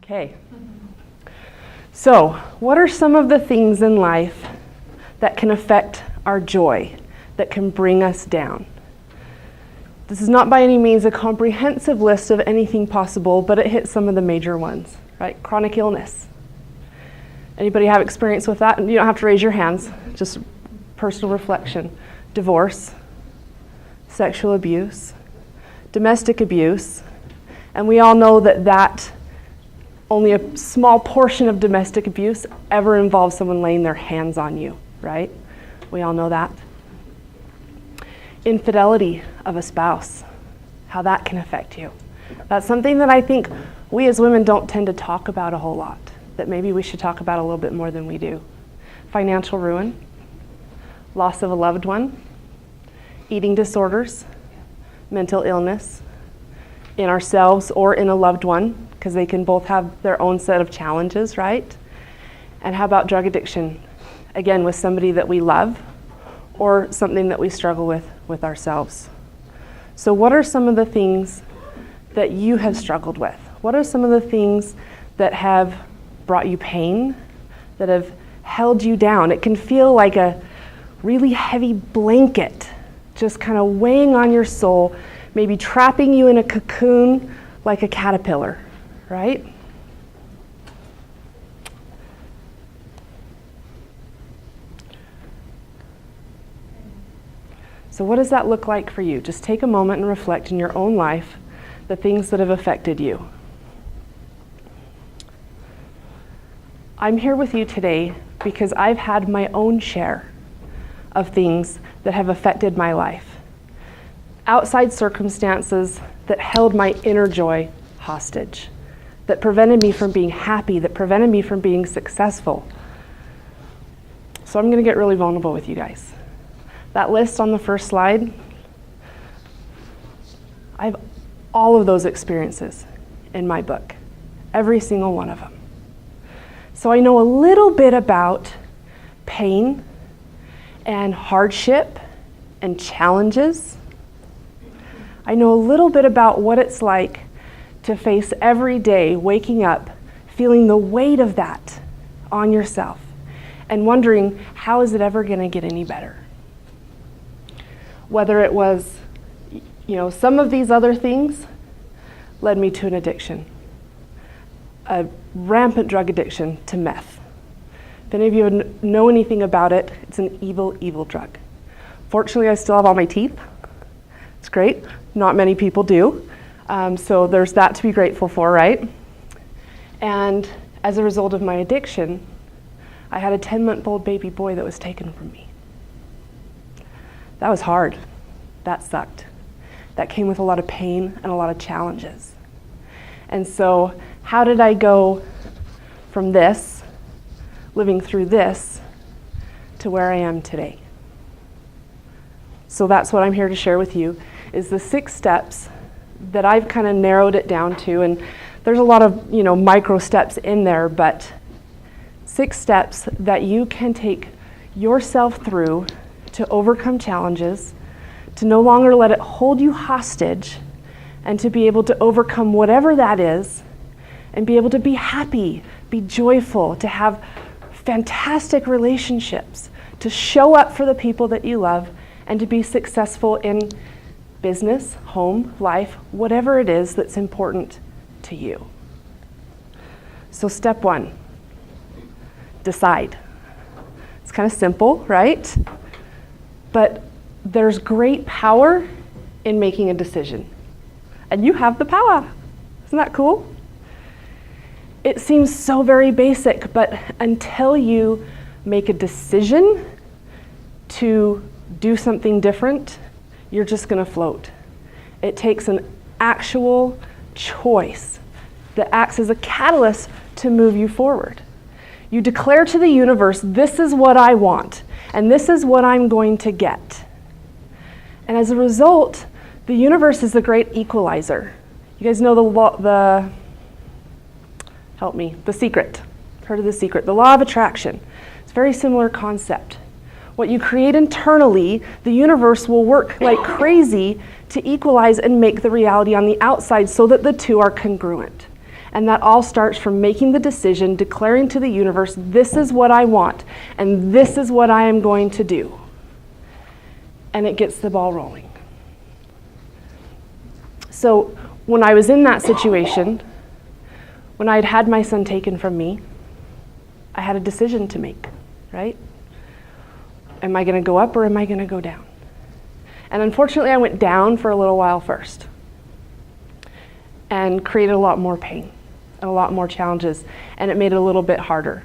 Okay. So, what are some of the things in life that can affect our joy, that can bring us down? This is not by any means a comprehensive list of anything possible, but it hits some of the major ones, right? Chronic illness. Anybody have experience with that? And you don't have to raise your hands, just personal reflection. Divorce, sexual abuse, domestic abuse, and we all know that only a small portion of domestic abuse ever involves someone laying their hands on you, right? We all know that. Infidelity of a spouse, how that can affect you. That's something that I think we as women don't tend to talk about a whole lot, that maybe we should talk about a little bit more than we do. Financial ruin, loss of a loved one, eating disorders, mental illness, in ourselves or in a loved one, because they can both have their own set of challenges, right? And how about drug addiction? Again, with somebody that we love or something that we struggle with ourselves. So what are some of the things that you have struggled with? What are some of the things that have brought you pain, that have held you down? It can feel like a really heavy blanket just kind of weighing on your soul, maybe trapping you in a cocoon like a caterpillar, right? So what does that look like for you? Just take a moment and reflect in your own life the things that have affected you. I'm here with you today because I've had my own share of things that have affected my life. Outside circumstances that held my inner joy hostage, that prevented me from being happy, that prevented me from being successful. So I'm going to get really vulnerable with you guys. That list on the first slide, I have all of those experiences in my book, every single one of them. So I know a little bit about pain and hardship and challenges. I know a little bit about what it's like to face every day waking up, feeling the weight of that on yourself and wondering, how is it ever going to get any better? Whether it was, some of these other things led me to an addiction, a rampant drug addiction to meth. If any of you know anything about it, it's an evil, evil drug. Fortunately, I still have all my teeth. It's great. Not many people do. So there's that to be grateful for, right? And as a result of my addiction, I had a 10-month-old baby boy that was taken from me. That was hard. That sucked. That came with a lot of pain and a lot of challenges. And so how did I go from this, living through this, to where I am today? So that's what I'm here to share with you, is the 6 steps that I've kind of narrowed it down to. And there's a lot of, micro steps in there, but 6 steps that you can take yourself through to overcome challenges, to no longer let it hold you hostage, and to be able to overcome whatever that is, and be able to be happy, be joyful, to have fantastic relationships, to show up for the people that you love, and to be successful in business, home, life, whatever it is that's important to you. So step 1, decide. It's kind of simple, right? But there's great power in making a decision. And you have the power. Isn't that cool? It seems so very basic, but until you make a decision to do something different, you're just going to float. It takes an actual choice that acts as a catalyst to move you forward. You declare to the universe, this is what I want, and this is what I'm going to get. And as a result, the universe is the great equalizer. You guys know the secret. Heard of The Secret? The law of attraction. It's a very similar concept. What you create internally, the universe will work like crazy to equalize and make the reality on the outside so that the two are congruent. And that all starts from making the decision, declaring to the universe, this is what I want, and this is what I am going to do. And it gets the ball rolling. So when I was in that situation, when I had had my son taken from me, I had a decision to make, right? Am I going to go up or am I going to go down? And unfortunately, I went down for a little while first and created a lot more pain and a lot more challenges, and it made it a little bit harder.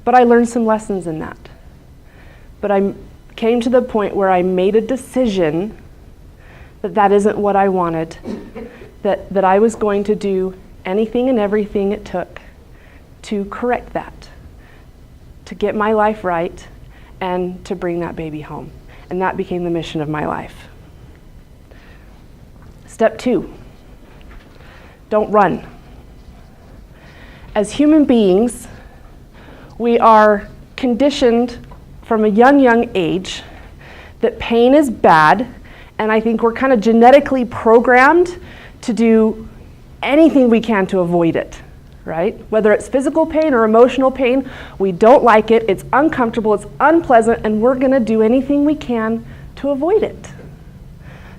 But I learned some lessons in that. But I came to the point where I made a decision that that isn't what I wanted, that I was going to do anything and everything it took to correct that, to get my life right, and to bring that baby home. And that became the mission of my life. Step 2, don't run. As human beings, we are conditioned from a young age that pain is bad, and I think we're kind of genetically programmed to do anything we can to avoid it, right? Whether it's physical pain or emotional pain, we don't like it, it's uncomfortable, it's unpleasant, and we're going to do anything we can to avoid it.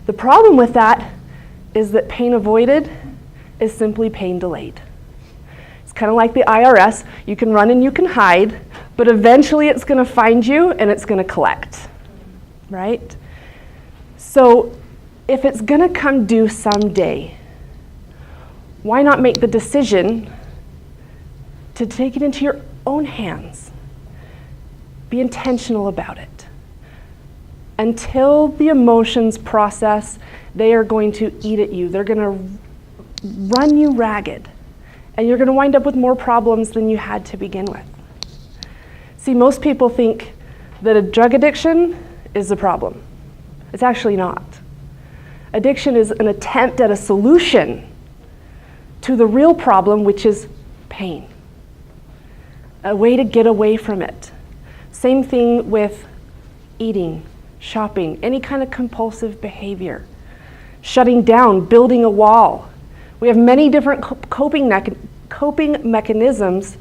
The problem with that is that pain avoided is simply pain delayed. It's kind of like the IRS. You can run and you can hide, but eventually it's going to find you and it's going to collect, right? So if it's going to come due someday, why not make the decision to take it into your own hands? Be intentional about it. Until the emotions process, they are going to eat at you. They're going to run you ragged. And you're going to wind up with more problems than you had to begin with. See, most people think that a drug addiction is the problem. It's actually not. Addiction is an attempt at a solution to the real problem, which is pain. A way to get away from it. Same thing with eating, shopping, any kind of compulsive behavior. Shutting down, building a wall. We have many different coping mechanisms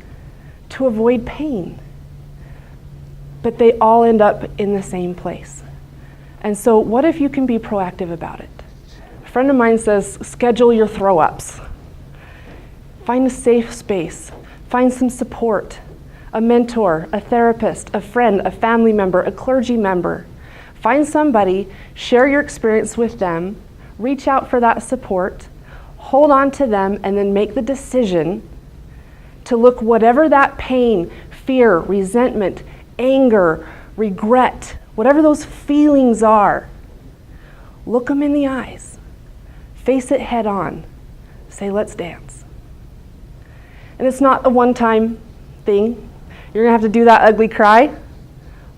to avoid pain. But they all end up in the same place. And so what if you can be proactive about it? A friend of mine says, schedule your throw-ups. Find a safe space. Find some support. A mentor, a therapist, a friend, a family member, a clergy member. Find somebody, share your experience with them, reach out for that support, hold on to them, and then make the decision to look whatever that pain, fear, resentment, anger, regret, whatever those feelings are, look them in the eyes, face it head on, say, let's dance. And it's not a one-time thing. You're gonna have to do that ugly cry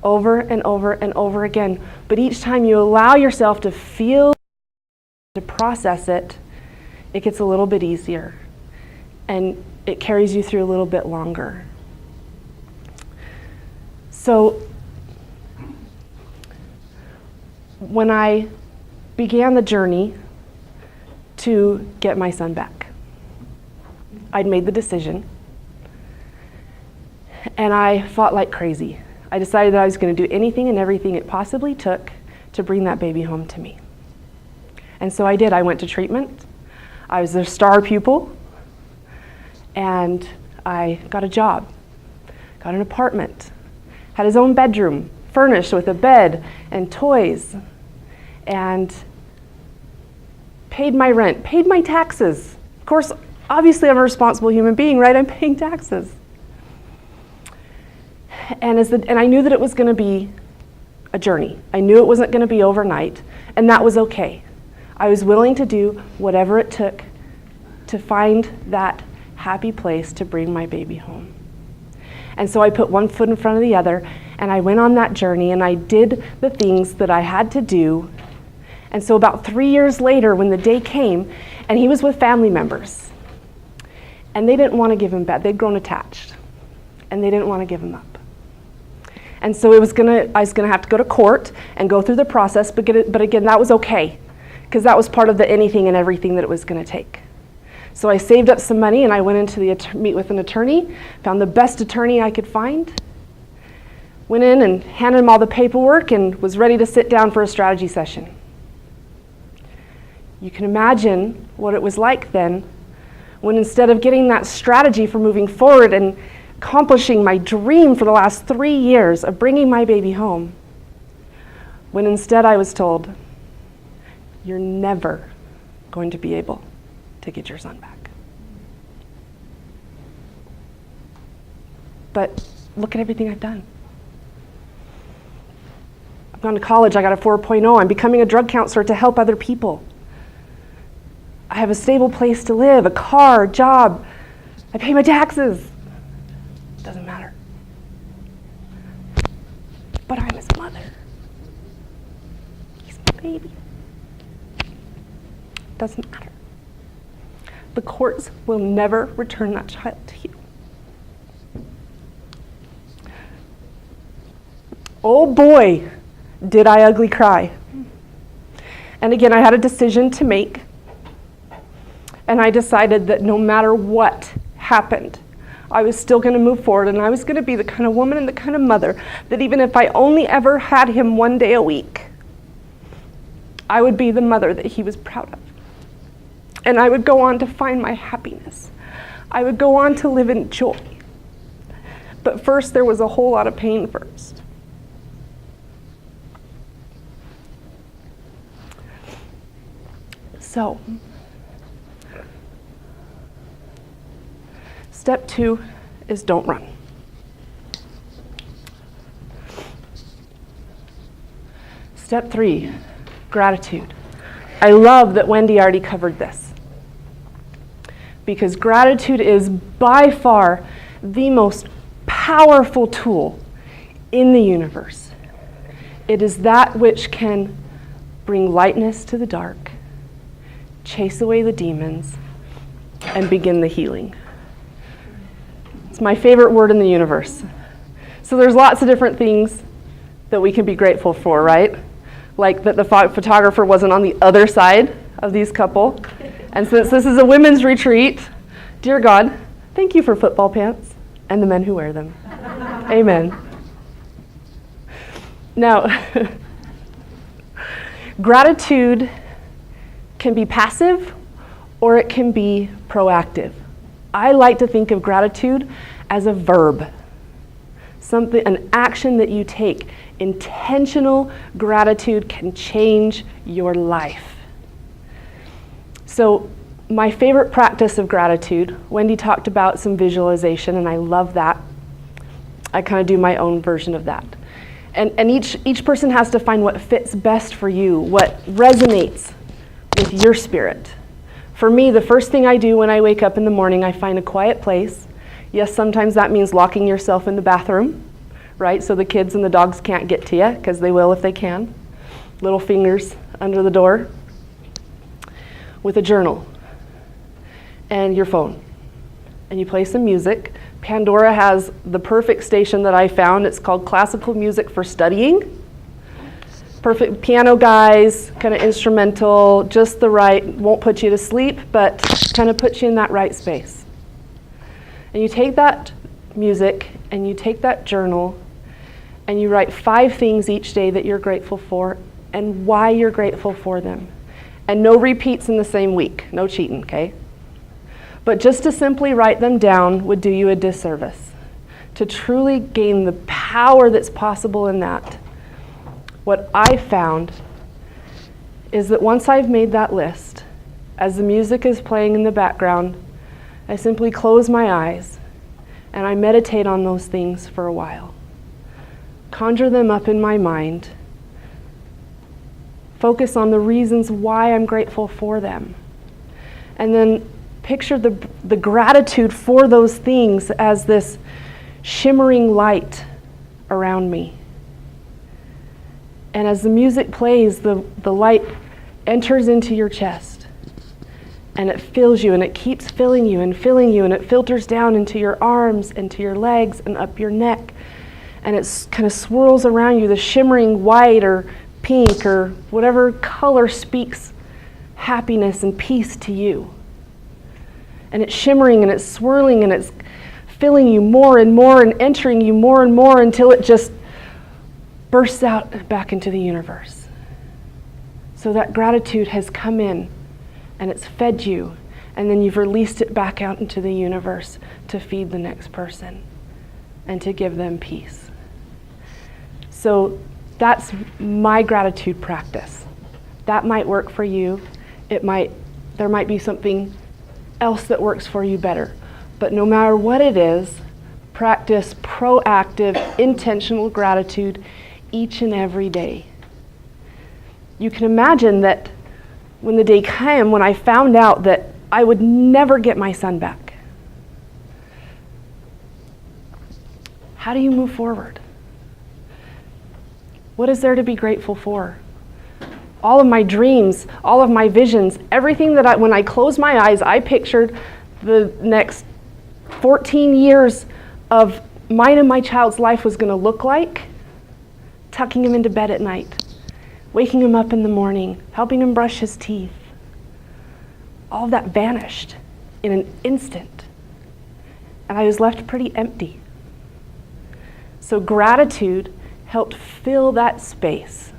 over and over and over again. But each time you allow yourself to feel, to process it, it gets a little bit easier. And it carries you through a little bit longer. So when I began the journey to get my son back, I'd made the decision, and I fought like crazy. I decided that I was going to do anything and everything it possibly took to bring that baby home to me. And so I did. I went to treatment. I was their star pupil, and I got a job, got an apartment, had his own bedroom, furnished with a bed and toys, and paid my rent, paid my taxes. Of course, obviously I'm a responsible human being, right? I'm paying taxes. And I knew that it was going to be a journey. I knew it wasn't going to be overnight, and that was okay. I was willing to do whatever it took to find that happy place to bring my baby home. And so I put one foot in front of the other, and I went on that journey, and I did the things that I had to do. And so about 3 years later, when the day came, and he was with family members, and they didn't want to give him back. They'd grown attached, and they didn't want to give him up. And so I was gonna have to go to court and go through the process, but again, that was okay, because that was part of the anything and everything that it was gonna take. So I saved up some money and I went into the meet with an attorney, found the best attorney I could find, went in and handed him all the paperwork and was ready to sit down for a strategy session. You can imagine what it was like then when instead of getting that strategy for moving forward and accomplishing my dream for the last 3 years of bringing my baby home, when instead I was told, you're never going to be able to get your son back. But look at everything I've done. I've gone to college, I got a 4.0. I'm becoming a drug counselor to help other people. I have a stable place to live, a car, job. I pay my taxes. Doesn't matter. But I'm his mother. He's my baby. Doesn't matter. The courts will never return that child to you. Oh boy, did I ugly cry. And again, I had a decision to make. And I decided that no matter what happened, I was still going to move forward, and I was going to be the kind of woman and the kind of mother that even if I only ever had him 1 day a week, I would be the mother that he was proud of. And I would go on to find my happiness. I would go on to live in joy. But first, there was a whole lot of pain first. So, step 2 is don't run. Step 3, gratitude. I love that Wendy already covered this, because gratitude is by far the most powerful tool in the universe. It is that which can bring lightness to the dark, chase away the demons, and begin the healing. It's my favorite word in the universe. So there's lots of different things that we can be grateful for, right? Like that the photographer wasn't on the other side of these couple. And since this is a women's retreat, dear God, thank you for football pants and the men who wear them. Amen. Now, gratitude can be passive or it can be proactive. I like to think of gratitude as a verb, an action that you take. Intentional gratitude can change your life. So my favorite practice of gratitude, Wendy talked about some visualization, and I love that. I kind of do my own version of that. And each person has to find what fits best for you, what resonates with your spirit. For me, the first thing I do when I wake up in the morning, I find a quiet place. Yes, sometimes that means locking yourself in the bathroom, right? So the kids and the dogs can't get to you, because they will if they can. Little fingers under the door. With a journal and your phone. And you play some music. Pandora has the perfect station that I found. It's called Classical Music for Studying. Perfect piano guys, kind of instrumental, just the right, won't put you to sleep, but kind of puts you in that right space. And you take that music and you take that journal and you write 5 things each day that you're grateful for and why you're grateful for them. And no repeats in the same week, no cheating, okay? But just to simply write them down would do you a disservice. To truly gain the power that's possible in that, what I found is that once I've made that list, as the music is playing in the background, I simply close my eyes and I meditate on those things for a while. Conjure them up in my mind. Focus on the reasons why I'm grateful for them. And then picture the gratitude for those things as this shimmering light around me. And as the music plays, the light enters into your chest. And it fills you, and it keeps filling you, and it filters down into your arms, into your legs, and up your neck. And it kind of swirls around you, the shimmering white or pink or whatever color speaks happiness and peace to you. and it's shimmering and it's swirling and it's filling you more and more and entering you more and more until it just bursts out back into the universe. So that gratitude has come in and it's fed you, and then you've released it back out into the universe to feed the next person and to give them peace. So that's my gratitude practice. That might work for you. There might be something else that works for you better. But no matter what it is, practice proactive, intentional gratitude each and every day. You can imagine that when the day came when I found out that I would never get my son back. How do you move forward? What is there to be grateful for? All of my dreams, all of my visions, everything that when I closed my eyes, I pictured the next 14 years of mine and my child's life was going to look like. Tucking him into bed at night, waking him up in the morning, helping him brush his teeth. All of that vanished in an instant. And I was left pretty empty. So gratitude helped fill that space.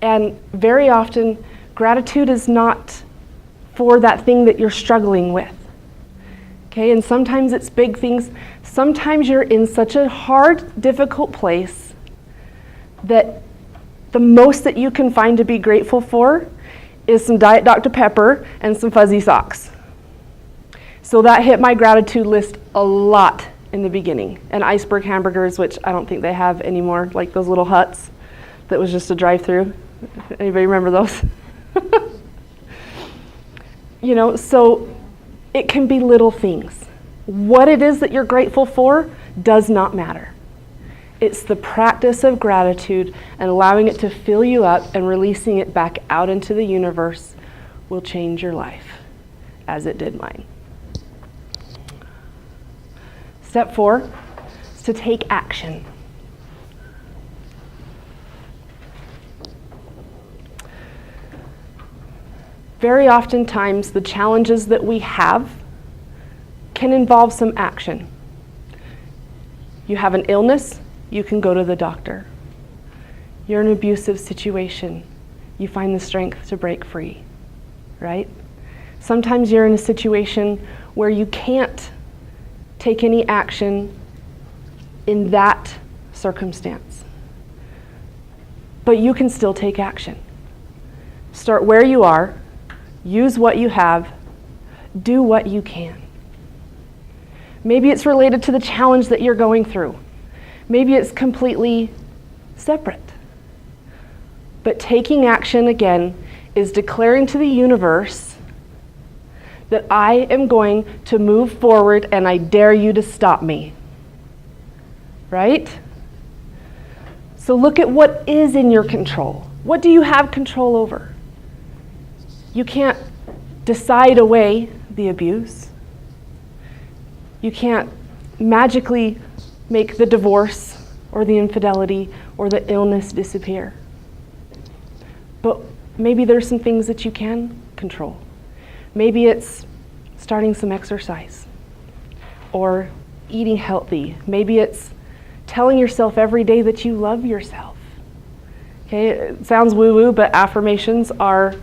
And very often, gratitude is not for that thing that you're struggling with. Okay, and sometimes it's big things. Sometimes you're in such a hard, difficult place that the most that you can find to be grateful for is some Diet Dr. Pepper and some fuzzy socks. So that hit my gratitude list a lot in the beginning. And iceberg hamburgers, which I don't think they have anymore, like those little huts that was just a drive-through. Anybody remember those? So it can be little things. What it is that you're grateful for does not matter. It's the practice of gratitude and allowing it to fill you up and releasing it back out into the universe will change your life, as it did mine. Step 4 is to take action. Very oftentimes, the challenges that we have can involve some action. You have an illness, you can go to the doctor. You're in an abusive situation, you find the strength to break free, right? Sometimes you're in a situation where you can't take any action in that circumstance, but you can still take action. Start where you are, use what you have, do what you can. Maybe it's related to the challenge that you're going through. Maybe it's completely separate. But taking action, again, is declaring to the universe that I am going to move forward and I dare you to stop me. Right? So look at what is in your control. What do you have control over? You can't decide away the abuse. You can't magically make the divorce or the infidelity or the illness disappear. But maybe there's some things that you can control. Maybe it's starting some exercise or eating healthy. Maybe it's telling yourself every day that you love yourself. Okay, it sounds woo-woo, but affirmations are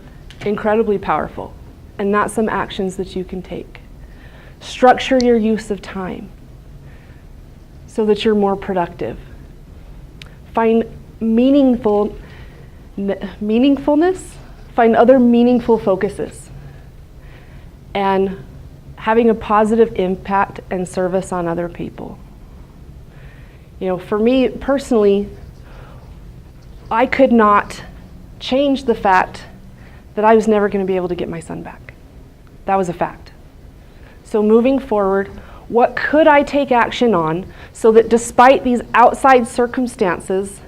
incredibly powerful, and that's some actions that you can take. Structure your use of time so that you're more productive. Find meaningfulness, find other meaningful focuses, and having a positive impact and service on other people. For me personally, I could not change the fact that I was never going to be able to get my son back. That was a fact. So moving forward, what could I take action on so that despite these outside circumstances,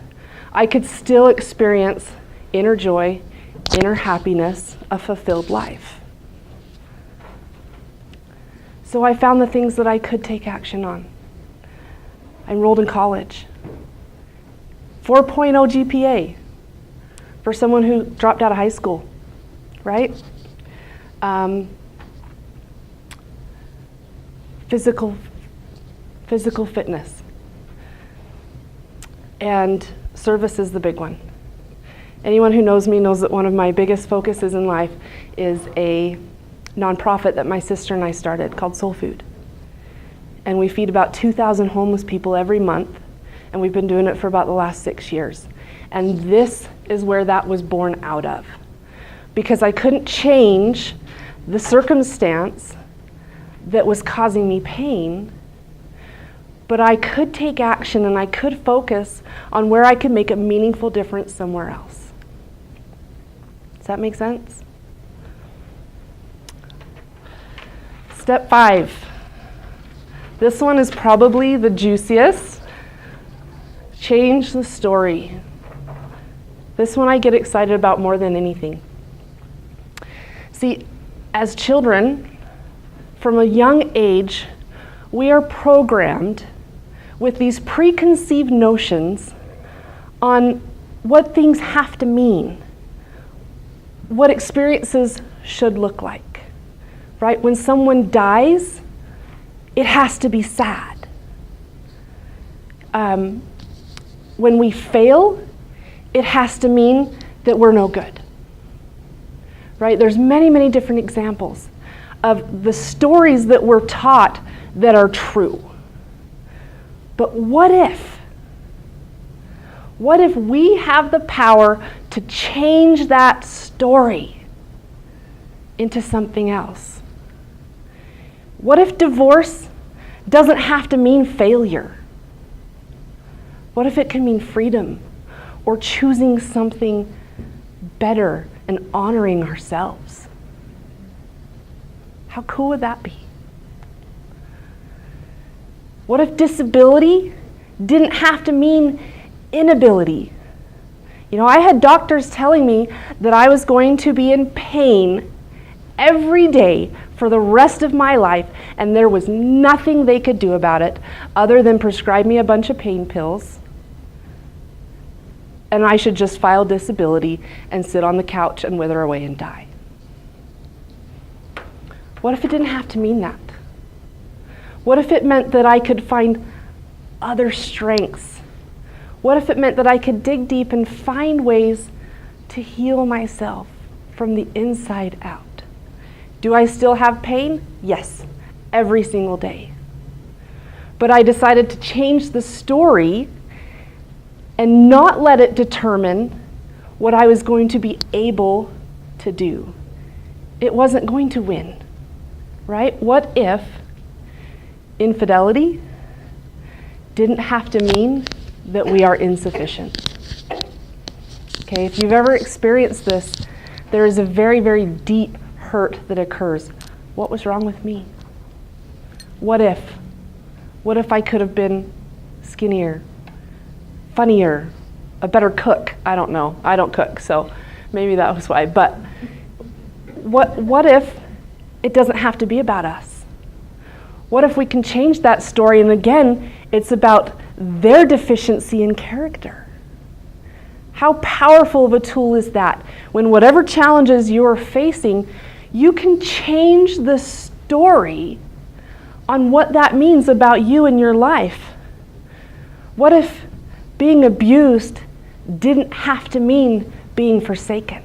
I could still experience inner joy, inner happiness, a fulfilled life? So I found the things that I could take action on. I enrolled in college. 4.0 GPA for someone who dropped out of high school, right? physical fitness. And service is the big one. Anyone who knows me knows that one of my biggest focuses in life is a nonprofit that my sister and I started called Soul Food. And we feed about 2,000 homeless people every month, and we've been doing it for about the last 6 years. And this is where that was born out of. Because I couldn't change the circumstance that was causing me pain, but I could take action and I could focus on where I could make a meaningful difference somewhere else. Does that make sense? Step 5. This one is probably the juiciest. Change the story. This one I get excited about more than anything. See, as children, from a young age, we are programmed with these preconceived notions on what things have to mean, what experiences should look like, right? When someone dies, it has to be sad. When we fail, it has to mean that we're no good, right? There's many, many different examples of the stories that we're taught that are true. But what if we have the power to change that story into something else? What if divorce doesn't have to mean failure? What if it can mean freedom or choosing something better and honoring ourselves? How cool would that be? What if disability didn't have to mean inability? You know, I had doctors telling me that I was going to be in pain every day for the rest of my life, and there was nothing they could do about it other than prescribe me a bunch of pain pills, and I should just file disability and sit on the couch and wither away and die. What if it didn't have to mean that? What if it meant that I could find other strengths? What if it meant that I could dig deep and find ways to heal myself from the inside out? Do I still have pain? Yes, every single day. But I decided to change the story and not let it determine what I was going to be able to do. It wasn't going to win, right? What if infidelity didn't have to mean that we are insufficient? Okay, if you've ever experienced this, there is a very, very deep hurt that occurs. What was wrong with me? What if I could have been skinnier, funnier, a better cook? I don't know. I don't cook, so maybe that was why. But what if it doesn't have to be about us? What if we can change that story, and again, it's about their deficiency in character? How powerful of a tool is that? When whatever challenges you're facing, you can change the story on what that means about you and your life. What if being abused didn't have to mean being forsaken?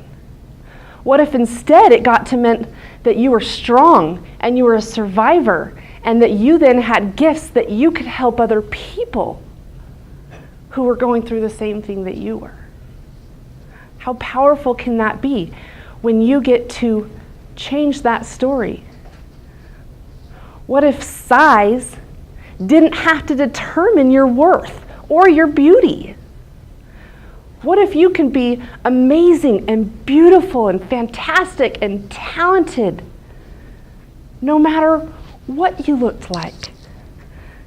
What if instead it got to mean that you were strong and you were a survivor, and that you then had gifts that you could help other people who were going through the same thing that you were? How powerful can that be when you get to change that story? What if size didn't have to determine your worth or your beauty? What if you can be amazing and beautiful and fantastic and talented no matter what you looked like?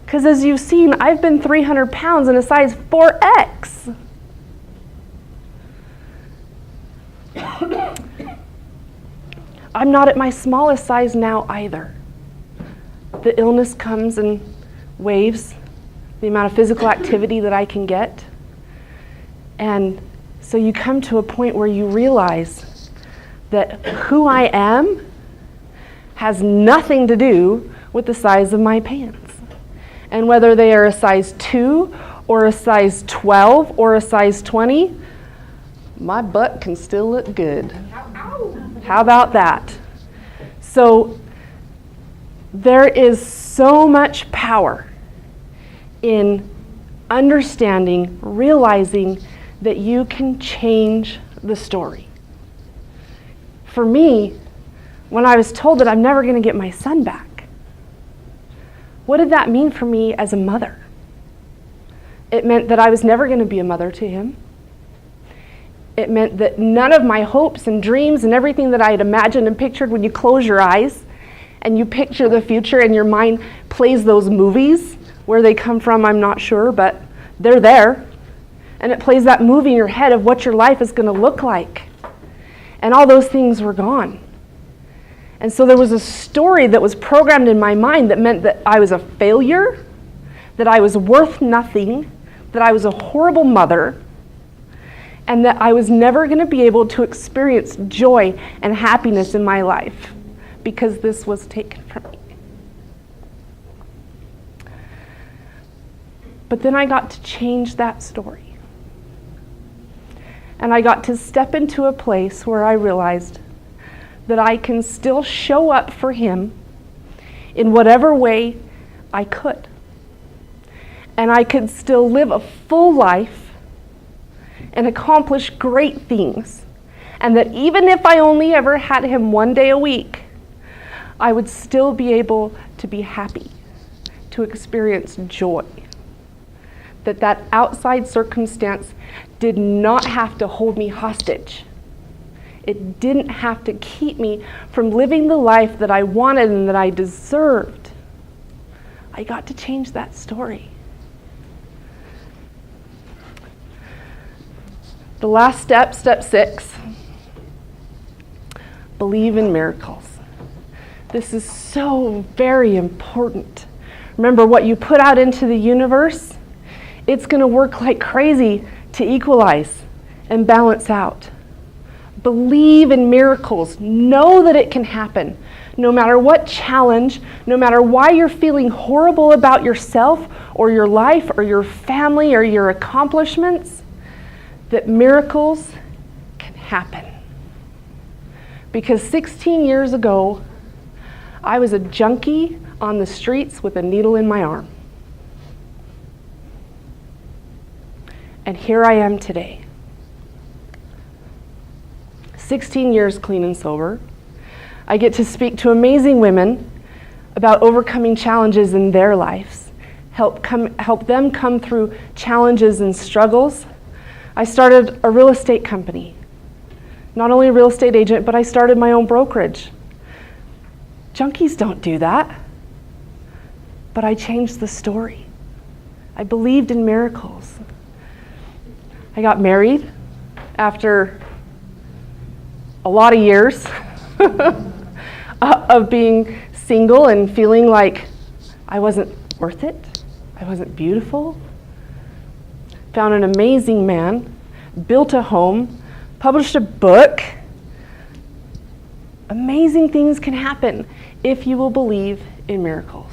Because as you've seen, I've been 300 pounds in a size 4X. I'm not at my smallest size now either. The illness comes in waves, the amount of physical activity that I can get. And so you come to a point where you realize that who I am has nothing to do with the size of my pants. And whether they are a size 2 or a size 12 or a size 20, my butt can still look good. How about that? So there is so much power in understanding, realizing that you can change the story. For me, when I was told that I'm never going to get my son back, what did that mean for me as a mother? It meant that I was never going to be a mother to him. It meant that none of my hopes and dreams and everything that I had imagined and pictured, when you close your eyes and you picture the future and your mind plays those movies, where they come from, I'm not sure, but they're there. And it plays that movie in your head of what your life is going to look like. And all those things were gone. And so there was a story that was programmed in my mind that meant that I was a failure, that I was worth nothing, that I was a horrible mother, and that I was never going to be able to experience joy and happiness in my life because this was taken from me. But then I got to change that story. And I got to step into a place where I realized that I can still show up for him in whatever way I could. And I could still live a full life and accomplish great things. And that even if I only ever had him one day a week, I would still be able to be happy, to experience joy. That outside circumstance did not have to hold me hostage. It didn't have to keep me from living the life that I wanted and that I deserved. I got to change that story. The last step, step 6, believe in miracles. This is so very important. Remember, what you put out into the universe, it's going to work like crazy to equalize and balance out. Believe in miracles. Know that it can happen. No matter what challenge, no matter why you're feeling horrible about yourself or your life or your family or your accomplishments, that miracles can happen. Because 16 years ago, I was a junkie on the streets with a needle in my arm. And here I am today. 16 years clean and sober. I get to speak to amazing women about overcoming challenges in their lives, help them come through challenges and struggles. I started a real estate company. Not only a real estate agent, but I started my own brokerage. Junkies don't do that. But I changed the story. I believed in miracles. I got married after a lot of years of being single and feeling like I wasn't worth it. I wasn't beautiful. Found an amazing man, built a home, published a book. Amazing things can happen if you will believe in miracles.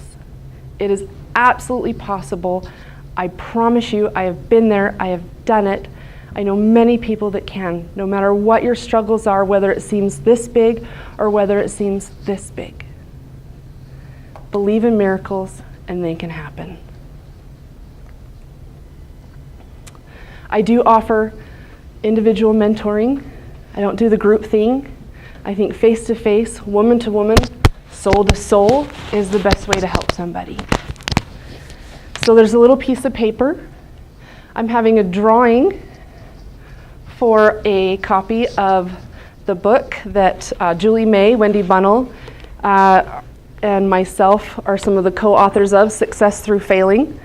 It is absolutely possible. I promise you, I have been there, I have done it. I know many people that can, no matter what your struggles are, whether it seems this big or whether it seems this big. Believe in miracles and they can happen. I do offer individual mentoring. I don't do the group thing. I think face-to-face, woman-to-woman, soul-to-soul is the best way to help somebody. So there's a little piece of paper. I'm having a drawing for a copy of the book that Julie May, Wendy Bunnell, and myself are some of the co-authors of, Success Through Failing.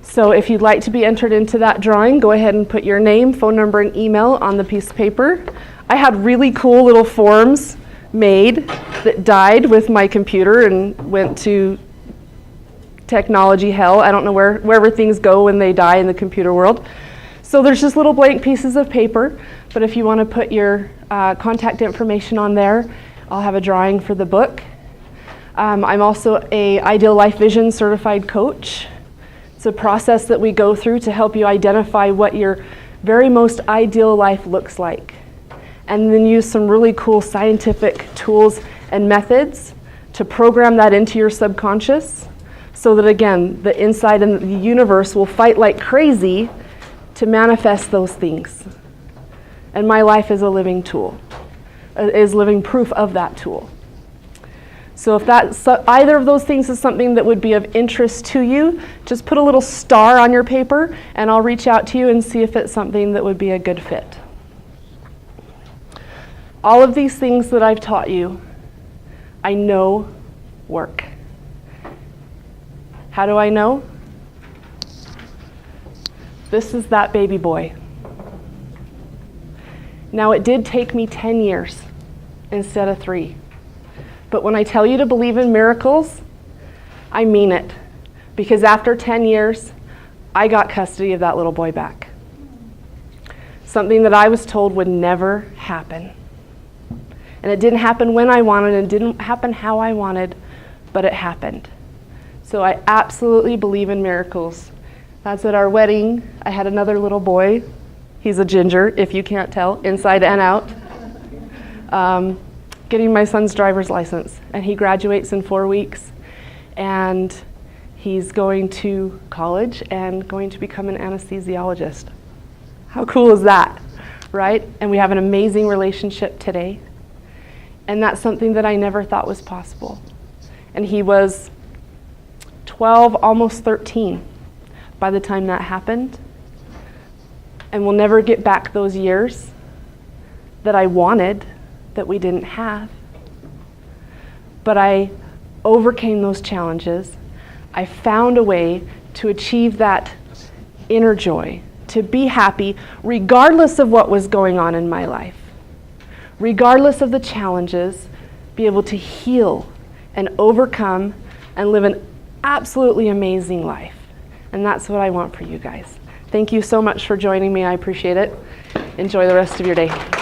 So if you'd like to be entered into that drawing, go ahead and put your name, phone number, and email on the piece of paper. I had really cool little forms made that died with my computer and went to technology hell. I don't know wherever things go when they die in the computer world. So there's just little blank pieces of paper, but if you want to put your contact information on there, I'll have a drawing for the book. I'm also a Ideal Life Vision certified coach. It's a process that we go through to help you identify what your very most ideal life looks like, and then use some really cool scientific tools and methods to program that into your subconscious so that, again, the inside and the universe will fight like crazy to manifest those things. And my life is a living tool, is living proof of that tool. So if either of those things is something that would be of interest to you, just put a little star on your paper and I'll reach out to you and see if it's something that would be a good fit. All of these things that I've taught you, I know work. How do I know? This is that baby boy. Now, it did take me 10 years instead of 3. But when I tell you to believe in miracles, I mean it. Because after 10 years, I got custody of that little boy back. Something that I was told would never happen. And it didn't happen when I wanted, and it didn't happen how I wanted, but it happened. So I absolutely believe in miracles. That's at our wedding. I had another little boy. He's a ginger, if you can't tell, inside and out. Getting my son's driver's license, and he graduates in 4 weeks. And he's going to college and going to become an anesthesiologist. How cool is that, right? And we have an amazing relationship today. And that's something that I never thought was possible. And he was 12, almost 13 by the time that happened. And we'll never get back those years that I wanted, that we didn't have. But I overcame those challenges. I found a way to achieve that inner joy, to be happy regardless of what was going on in my life. Regardless of the challenges, be able to heal and overcome and live an absolutely amazing life. And that's what I want for you guys. Thank you so much for joining me. I appreciate it. Enjoy the rest of your day.